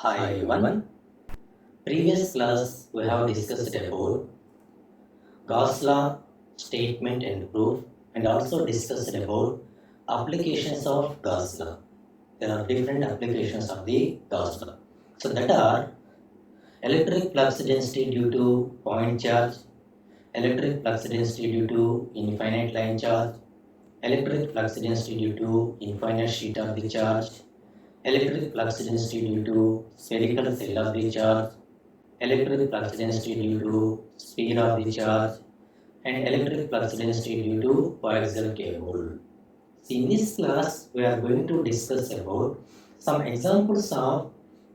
Hi everyone. Previous class we have discussed about Gauss law, statement and proof, and also discussed about applications of Gauss law. There are different applications of the Gauss law. So that are electric flux density due to point charge, electric flux density due to infinite line charge, electric flux density due to infinite sheet of the charge, electric flux density due to spherical cell of the charge, electric flux density due to sphere of the charge, and electric flux density due to coaxial cable. See, in this class, we are going to discuss about some examples of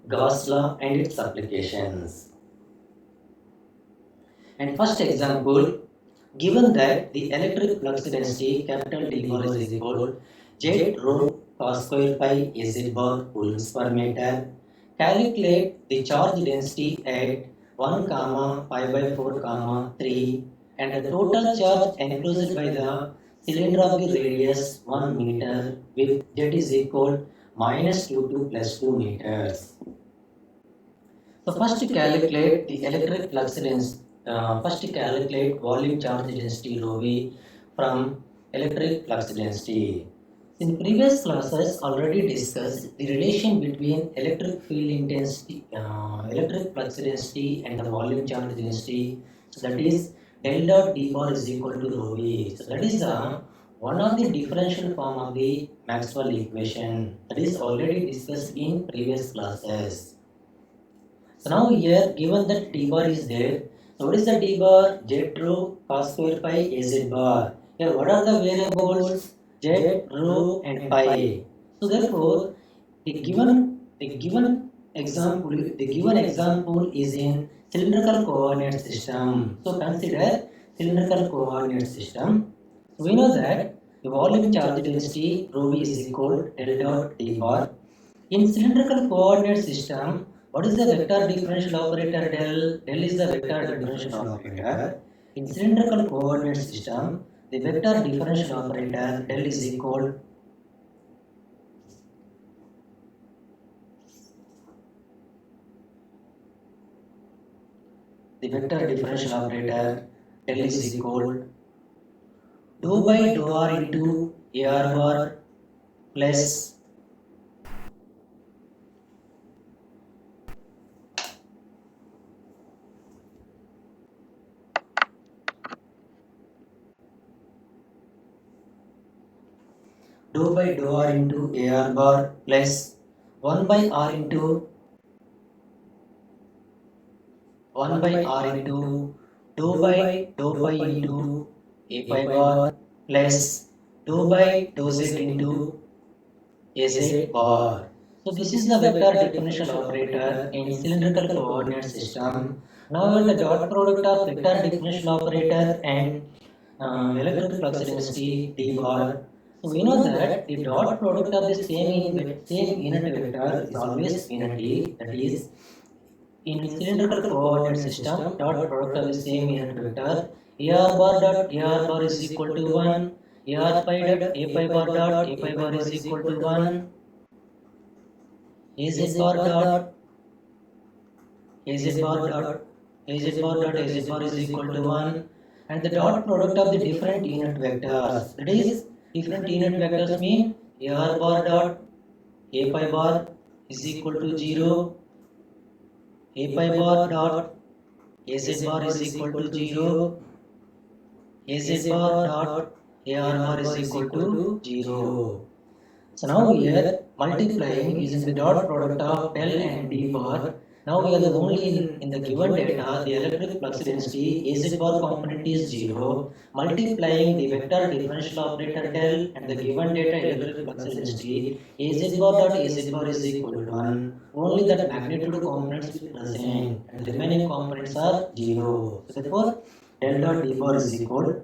Gauss law and its applications. And first example, given that the electric flux density capital D bar is equal Z rho cos square pi Z bar coulombs per meter, calculate the charge density at 1 comma pi by 4 comma 3 and the total charge enclosed by the cylinder of the radius 1 meter with Z is equal minus 2 plus 2 meters. So first calculate the electric flux density. First calculate volume charge density rho v from electric flux density. In previous classes already discussed the relation between electric field intensity, electric flux density and the volume charge density. So that is del dot d bar is equal to rho v. So that is one of the differential form of the Maxwell equation that is already discussed in previous classes. So now here given that d bar is there, so what is the d bar? Z rho cos square pi Az bar. Here what are the variables? Z, rho and pi. So therefore the given example is in cylindrical coordinate system. So consider cylindrical coordinate system. So we know that the volume charge density rho v is equal del dot d bar. In cylindrical coordinate system, what is the vector differential operator del? Del is the vector differential operator. In cylindrical coordinate system, the vector differential operator del is equal dou by dou r into ar bar plus dou by dou r into ar bar plus 1 by r into 1 by r into dou by dou phi into a pi bar plus dou by dou z into az bar. So this is the vector differential operator in cylindrical coordinate system. Now the dot product of vector differential operator and electric flux density d bar. So we know that the dot product of the same unit vector is always unity. That is, in cylindrical coordinate system, dot product of the same unit vector ar bar dot ar bar is equal to 1, ar pi dot a pi bar dot a pi bar is equal to 1, az bar dot az bar dot az bar dot az bar is equal to 1, and the dot product of the different unit vectors. That is, different unit vectors mean ar bar dot a pi bar is equal to 0, a pi bar dot az bar is equal to 0, az bar dot ar bar is equal to 0. So now here multiplying using the dot product of del and d bar. Now we are the only in the given data the electric flux density Az bar component is 0. Multiplying the vector differential operator del and the given data electric flux density Az bar dot Az bar is equal to 1. Only that magnitude components will present and the remaining components are 0. So therefore del dot d bar is equal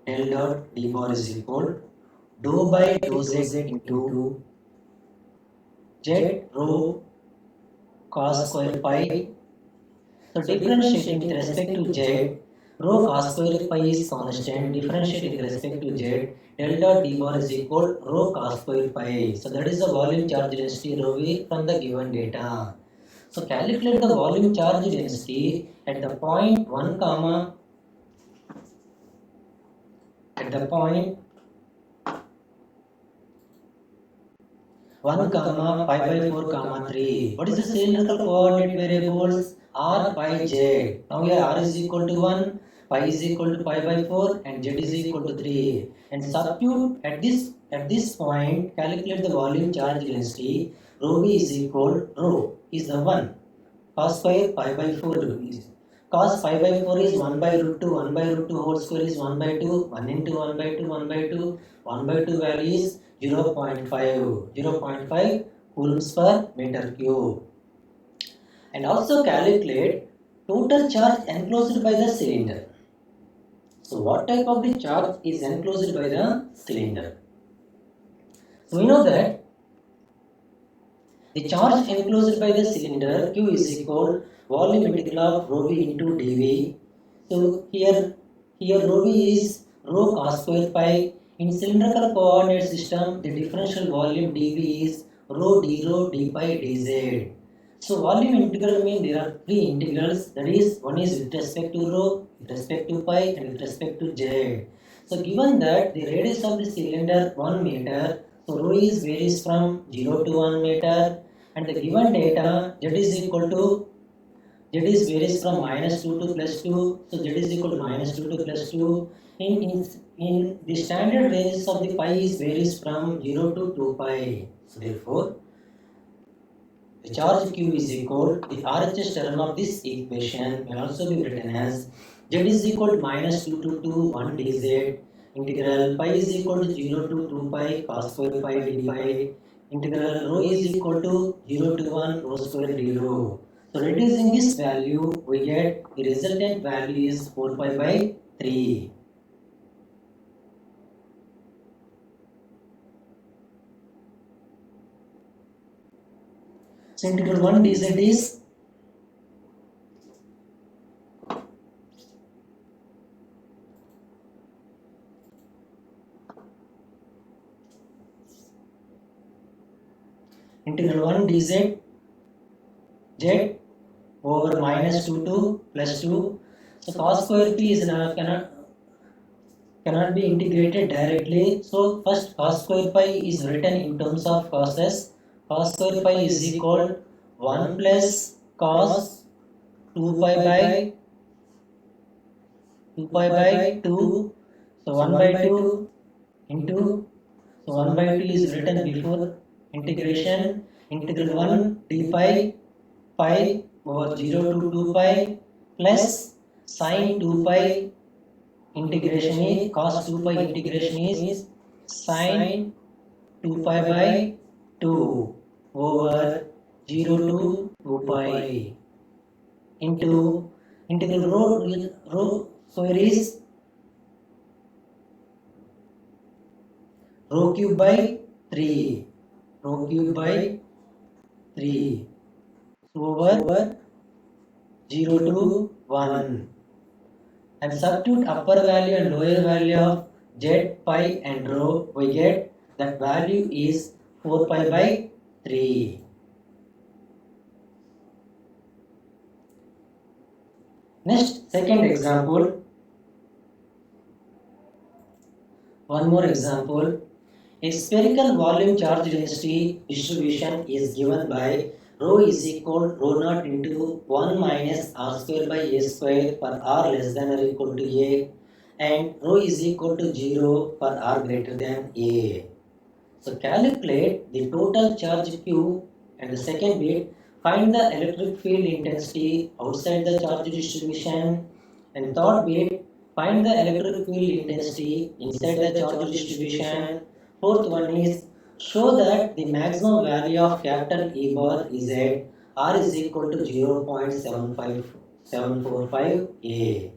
del dot d bar is equal dou by dou z into z rho cos square pi. So differentiating with respect to z, Rho cos square phi is constant, differentiate with respect to z, del dot d bar is equal rho cos square phi. So that is the volume charge density rho v from the given data. So calculate the volume charge density at the point 1 comma at the point 1 comma pi by 4 comma 3. What is the cylindrical coordinate variables? R pi z. Now here r is equal to 1, pi is equal to pi by 4 and z is equal to 3. And substitute at this point, calculate the volume charge density. Rho v is equal, rho is the 1. Cos square pi by 4 is. Cos pi by 4 is 1 by root 2. 1 by root 2 whole square is 1 by 2. 1 into 1 by 2, 1 by 2. 1 by 2 value is 0.5. 0.5 coulombs per meter cube. And also calculate total charge enclosed by the cylinder. So what type of the charge is enclosed by the cylinder? So we know that the charge enclosed by the cylinder Q is equal volume integral of rho v into dv. So here rho v is rho cos square pi. In cylindrical coordinate system, the differential volume dv is rho d pi dz. So volume integral means there are three integrals. That is, one is with respect to rho, with respect to pi, and with respect to z. So given that the radius of the cylinder 1 meter, so rho is varies from 0 to 1 meter, and the given data z is equal to z is varies from minus 2 to plus 2, so z is equal to minus 2 to plus 2. In the standard ranges of the pi is varies from 0 to 2 pi. So therefore, the charge q is equal, the RHS term of this equation may also be written as z is equal to minus 2 to 2 1 dz integral pi is equal to 0 to 2 pi cos square pi d pi integral rho is equal to 0 to 1 rho square d rho. So reducing this value, we get the resultant value is 4 pi by 3. So integral 1 dz is integral 1 dz z over minus 2 to plus 2. So cos square p is cannot be integrated directly. So first cos square pi is written in terms of cos. Cos square pi is equal 1 plus cos 2 pi by 2. So 1 by 2 into, so 1 by 2 is written before integration. Integral 1 d pi over 0 to 2 pi plus sin 2 pi integration is cos 2 pi integration is sin 2 pi by 2 over 0 to 2 pi into integral rho square is rho cube by 3 over 0 to 1, and substitute upper value and lower value of z, pi and rho, we get that value is 4 pi by 3. Next, second example. One more example. A spherical volume charge density distribution is given by rho is equal rho naught into 1 minus r square by a square for r less than or equal to a, and rho is equal to 0 for r greater than a. So calculate the total charge q, and the second bit, find the electric field intensity outside the charge distribution, and third bit, find the electric field intensity inside the charge distribution. Fourth one is show that the maximum value of capital E bar is at R is equal to 0.745 A.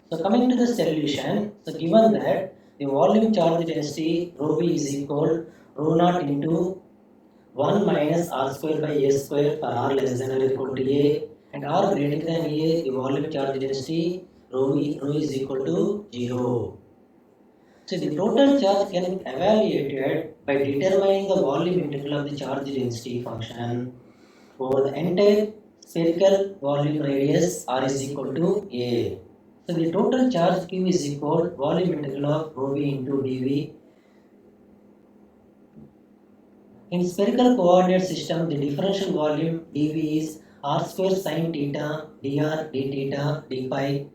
So coming to the solution, so given that the volume charge density rho v is equal rho naught into 1 minus r square by a square for r less than or equal to a, and r greater than a, the volume charge density rho is equal to 0. So the total charge can be evaluated by determining the volume integral of the charge density function for the entire spherical volume radius r is equal to a. So the total charge q is equal volume integral of rho v into dv. In spherical coordinate system, the differential volume dv is r square sine theta dr d theta d phi,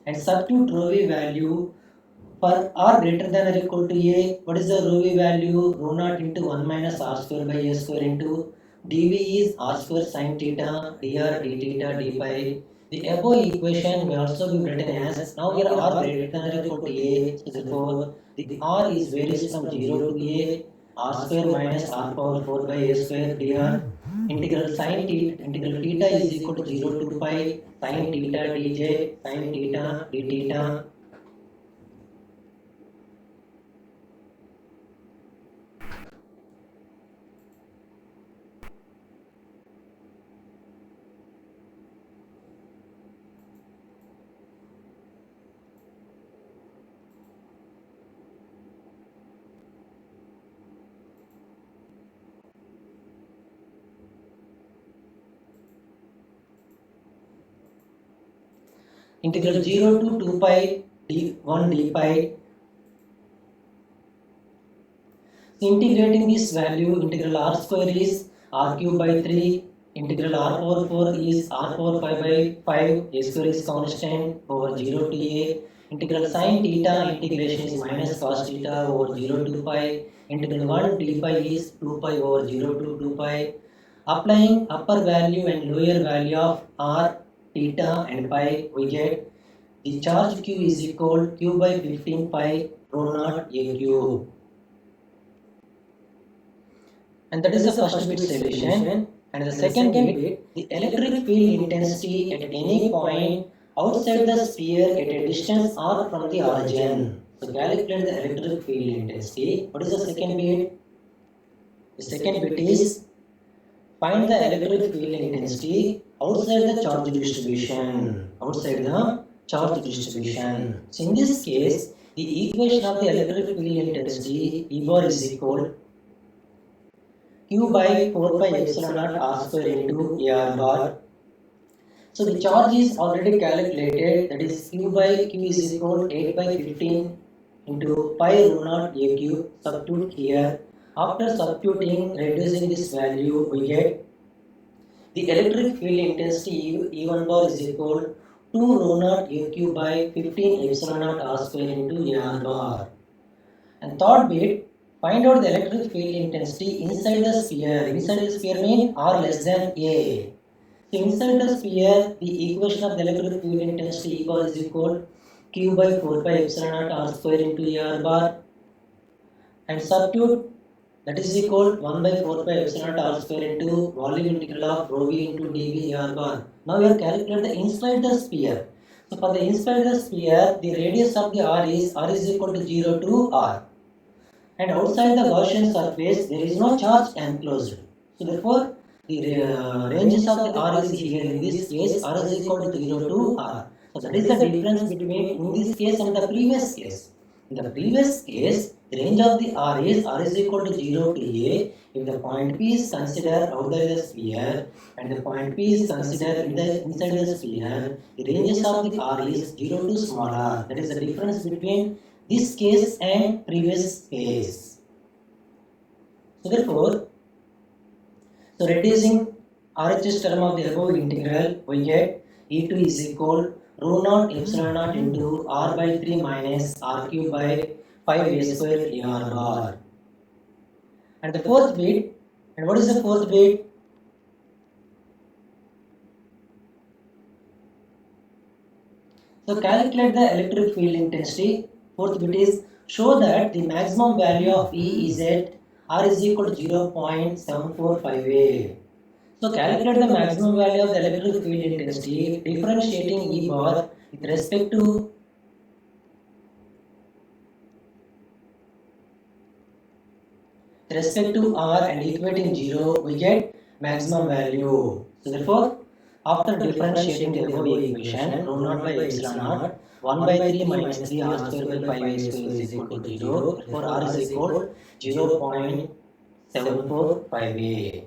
and substitute rho v value for r greater than or equal to a. What is the rho v value? Rho naught into 1 minus r square by a square into dv is r square sine theta dr d theta d phi. The above equation may also be written as, now here r greater than or equal to a, so therefore the r is varies from 0 to a, r square minus r power 4 by a square dr integral sine theta integral theta is equal to 0 to pi sine theta dj sine theta d theta. Integral 0 to 2 pi d1 d pi. Integrating this value, integral r square is r cube by 3, integral r power 4 is r power 5 by 5, a square is constant over 0 to a, integral sine theta integration is minus cos theta over 0 to pi, integral 1 d pi is 2 pi over 0 to 2 pi. Applying upper value and lower value of r, theta and pi, we get the charge q is equal q by 15 pi rho naught a cube. And that is the first bit solution. And the second bit, the electric field intensity at any point outside the sphere at a distance r from the origin. So calculate the electric field intensity. What is the second bit? The second bit is find the electric field intensity outside the charge distribution. Outside the charge distribution. So in this case, the equation of the electric field intensity E bar is equal q by 4 pi epsilon naught r square into a r bar. So the charge is already calculated, that is q by q is equal 8 by 15 into pi rho naught a cube. Substitute here. After substituting, reducing this value, we get the electric field intensity E1 bar is equal 2 rho naught a cube by 15 epsilon naught r square into a r bar. And third bit, find out the electric field intensity inside the sphere. Inside the sphere means r less than a. So inside the sphere, the equation of the electric field intensity E bar is equal q by 4 pi epsilon naught r square into a r bar. And substitute, that is equal 1 by 4 pi epsilon naught r square into volume integral of rho v into dv a r bar. Now we are calculating the inside the sphere. So for the inside the sphere, the radius of the r is equal to 0 to r. And outside the Gaussian surface, there is no charge enclosed. So therefore, the ranges of the r is here. In this case, r is equal to 0 to r. So that is the difference between in this case and the previous case. In the previous case, the range of the r is equal to 0 to a if the point P is considered outside the sphere and the point P is considered inside the sphere. The ranges of the r is 0 to small r. That is the difference between this case and previous case. So therefore, reducing RHS term of the above integral, we get E2 is equal rho naught epsilon naught into r by 3 minus r cube by 5 a square a r bar. And the fourth bit, and what is the fourth bit? So calculate the electric field intensity. Fourth bit is show that the maximum value of E is at r is equal to 0.745A. So calculate the maximum value of the electric field intensity differentiating E bar with respect to r and equating 0, we get maximum value. So therefore, After differentiating the above equation, rho naught by epsilon naught, 1 by 3 minus 3 r square by 5a square is equal to 0. Therefore, r is equal 0.745a.